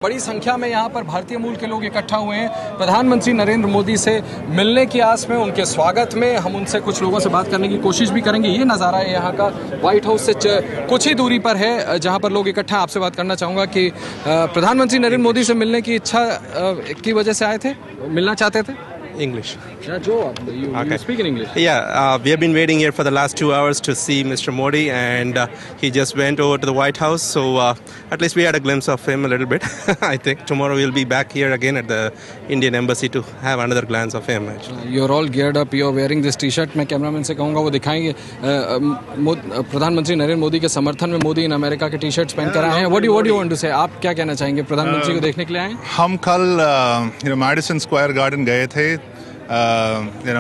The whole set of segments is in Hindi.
बड़ी संख्या में यहाँ पर भारतीय मूल के लोग इकट्ठा हुए हैं प्रधानमंत्री नरेंद्र मोदी से मिलने की आस में, उनके स्वागत में। हम उनसे कुछ लोगों से बात करने की कोशिश भी करेंगे। ये नज़ारा है यहाँ का, व्हाइट हाउस से कुछ ही दूरी पर है जहाँ पर लोग इकट्ठा। आपसे बात करना चाहूँगा कि प्रधानमंत्री नरेंद्र मोदी से मिलने की इच्छा की वजह से आए थे, मिलना चाहते थे? English. Yeah, Joe, you speak in English. Yeah, we have been waiting here for the last 2 hours to see Mr. Modi, and he just went over to the White House. So at least we had a glimpse of him a little bit. I think tomorrow we'll be back here again at the Indian Embassy to have another glance of him. You're all geared up. You're wearing this T-shirt. मैं कैमरामैन से कहूँगा वो दिखाएंगे। प्रधानमंत्री नरेंद्र मोदी के समर्थन में मोदी इन अमेरिका के टी-शर्ट्स पहन कर आए हैं। What do you want to say? आप क्या कहना चाहेंगे? प्रधानमंत्री को देखने के लिए आए? हम कल Madison Square Garden गए थे।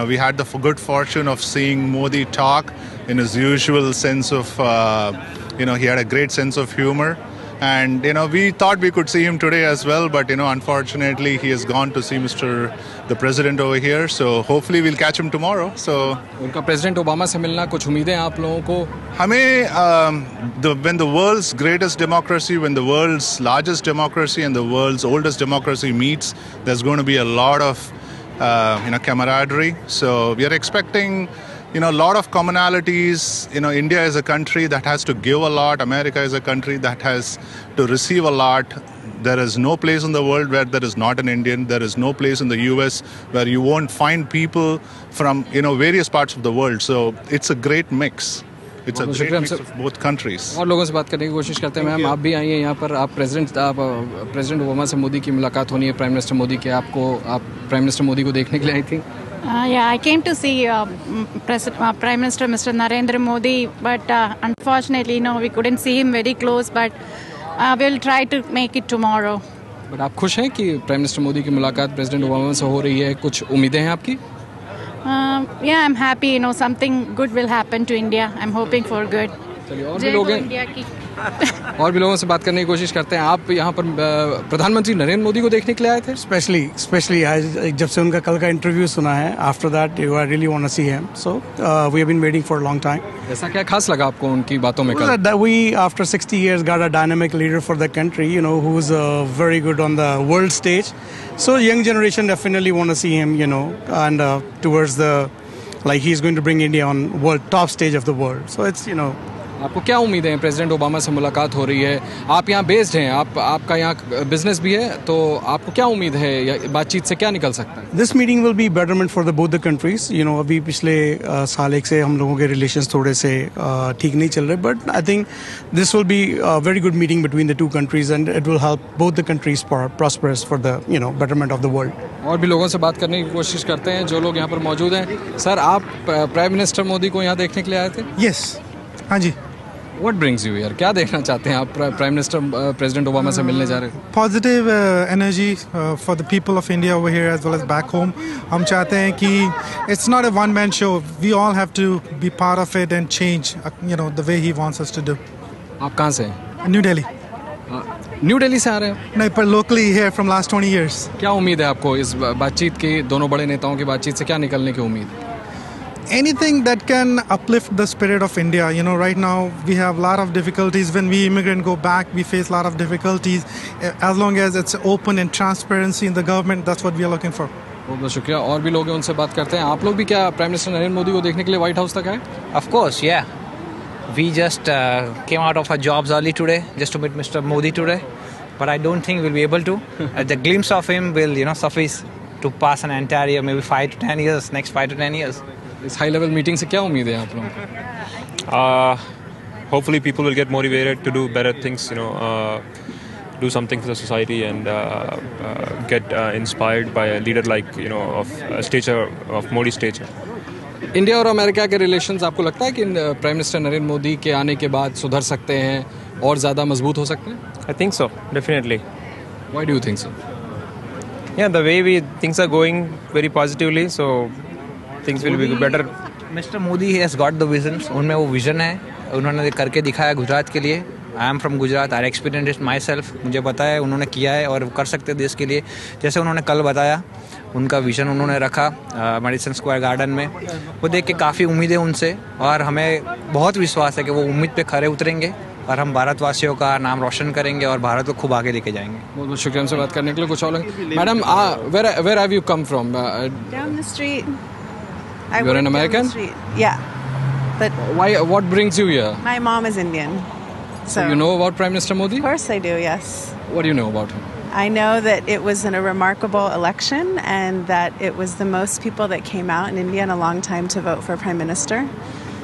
We had the good fortune of seeing Modi talk in his usual sense of, he had a great sense of humor. And, we thought we could see him today as well, but, unfortunately, he has gone to see the president over here. So hopefully we'll catch him tomorrow. So, उनका प्रेसिडेंट ओबामा से मिलना, कुछ उम्मीदें आप लोगों को? हमें, when the world's greatest democracy, when the world's largest democracy and the world's oldest democracy meets, there's going to be a lot of camaraderie. So we are expecting, a lot of commonalities. India is a country that has to give a lot. America is a country that has to receive a lot. There is no place in the world where there is not an Indian. There is no place in the US where you won't find people from, various parts of the world. So it's a great mix. It's a great mix of both countries. और लोगों से बात करने की कोशिश करते हैं। मैम, आप भी आई हैं यहाँ पर। आप प्रेसिडेंट ओबामा से मोदी की मुलाकात होनी है, प्राइम मिनिस्टर मोदी के। आप प्राइम मिनिस्टर मोदी को देखने के लिए आई थी? Yeah, I came to see Prime Minister Mr. Narendra Modi, but unfortunately, we couldn't see him very close. But we'll try to make it tomorrow. But आप खुश हैं कि प्राइम मिनिस्टर मोदी की मुलाकात प्रेसिडेंट ओबामा से हो रही है? कुछ उम्मीदें हैं आपकी? Yeah, I'm happy. Something good will happen to India. I'm hoping for good. चलिए, और भी लोग हैं, और भी लोगों से बात करने की कोशिश करते हैं। आप यहाँ पर प्रधानमंत्री नरेंद्र मोदी को देखने के लिए आए थे? स्पेशली जब से उनका कल का इंटरव्यू सुना है, after that you are really want to see him, so we have been waiting for a long time. ऐसा क्या खास लगा आपको उनकी बातों में? कल that we after 60 years got a dynamic leader for the country, who's very good on the world stage. So young generation definitely want to see him, and towards he's going to bring India on top stage of the world. So it's आपको क्या उम्मीदें हैं? प्रेसिडेंट ओबामा से मुलाकात हो रही है, आप यहाँ बेस्ड हैं, आपका यहाँ बिजनेस भी है, तो आपको क्या उम्मीद है? बातचीत से क्या निकल सकता है? This meeting will be betterment for both the countries. अभी पिछले साल एक से हम लोगों के रिलेशंस थोड़े से ठीक नहीं चल रहे, but I think this will be a very good meeting between the two countries and it will help both the countries prosperous for the betterment of the world. और भी लोगों से बात करने की कोशिश करते हैं जो लोग यहाँ पर मौजूद हैं। सर, आप प्राइम मिनिस्टर मोदी को यहाँ देखने के लिए आए थे? यस, हाँ जी। What brings you here? क्या देखना चाहते हैं आप? प्राइम मिनिस्टर प्रेसिडेंट ओबामा से मिलने जा रहे हैं? Positive energy for the people of India over here as well as back home. हम चाहते हैं कि it's not a one man show. We all have to be part of it and change, the way he wants us to do. आप कहाँ से हैं? न्यू दिल्ली। न्यू दिल्ली से आ रहे हैं? नहीं, पर locally here from last 20 years. क्या उम्मीद है आपको इस बातचीत की? दोनों बड़े नेताओं की बातचीत से क्या निकलने की उम्मीद है? Anything that can uplift the spirit of India. Right now we have a lot of difficulties. When we immigrants go back, we face a lot of difficulties. As long as it's open and transparency in the government, that's what we are looking for. बहुत बहुत शुक्रिया। और भी लोग हैं, उनसे बात करते हैं। आप लोग भी क्या प्राइम मिनिस्टर नरेंद्र मोदी को देखने के लिए व्हाइट हाउस तक आए? Of course, yeah. We just came out of our jobs early today just to meet Mr. Modi today, but I don't think we'll be able to. The glimpse of him will, suffice to pass an entire year, maybe 5 to 10 years, next 5 to 10 years. इस हाई लेवल मीटिंग से क्या उम्मीद है आप लोगों को? Hopefully people will get motivated to do better things, do something for the society and get inspired by a leader like, of stature, of Modi's stature. India और अमेरिका के रिलेशंस आपको लगता है कि प्राइम मिनिस्टर नरेंद्र मोदी के आने के बाद सुधर सकते हैं और ज़्यादा मजबूत हो सकते हैं? I think so, definitely. Why do you think so? Yeah, the way things are going very positively, so things will be better. Mr. Modi has got the visions. उनमें वो विजन है, उन्होंने करके दिखाया गुजरात के लिए। I am from Gujarat, I experience it my self. मुझे पता है उन्होंने किया है और कर सकते हैं देश के लिए। जैसे उन्होंने कल बताया, उनका विजन उन्होंने रखा मेडिसन स्क्वायर गार्डन में, वो देख के काफ़ी उम्मीद है उनसे और हमें बहुत विश्वास है कि वो उम्मीद पे खरे उतरेंगे और हम भारतवासियों का नाम रोशन करेंगे और भारत को खूब आगे लेके जाएंगे। बहुत बहुत शुक्रिया हमसे बात करने के लिए। कुछ और madam, where have you come from? Down the street. You're an American? Yeah. But Why? What brings you here? my mom is Indian. So You know about Prime Minister Modi? Of course I do, yes. What do you know about him? I know that it was a remarkable election and that it was the most people that came out in India in a long time to vote for Prime Minister.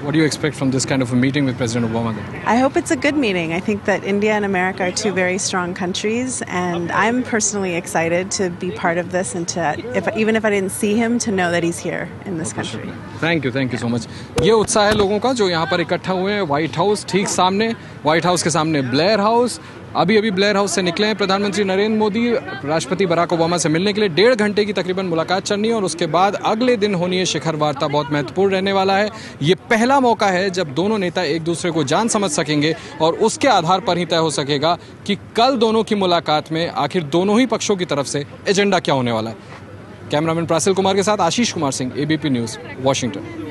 What do you expect from this kind of a meeting with President Obama then? I hope it's a good meeting. I think that India and America are two very strong countries, and I'm personally excited to be part of this and to, even if I didn't see him, to know that he's here in this country. Thank you so much. ये उत्साह है लोगों का जो यहाँ पर इकट्ठा हुए हैं। व्हाइट हाउस ठीक सामने, व्हाइट हाउस के सामने ब्लेयर हाउस। अभी ब्लेयर हाउस से निकले हैं प्रधानमंत्री नरेंद्र मोदी राष्ट्रपति बराक ओबामा से मिलने के लिए। 1.5 घंटे की तकरीबन मुलाकात चलनी है और उसके बाद अगले दिन होनी है शिखर वार्ता। बहुत महत्वपूर्ण रहने वाला है। ये पहला मौका है जब दोनों नेता एक दूसरे को जान समझ सकेंगे और उसके आधार पर ही तय हो सकेगा कि कल दोनों की मुलाकात में आखिर दोनों ही पक्षों की तरफ से एजेंडा क्या होने वाला है। कैमरामैन प्रासिल कुमार के साथ Ashish Kumar Singh, ABP news, Washington.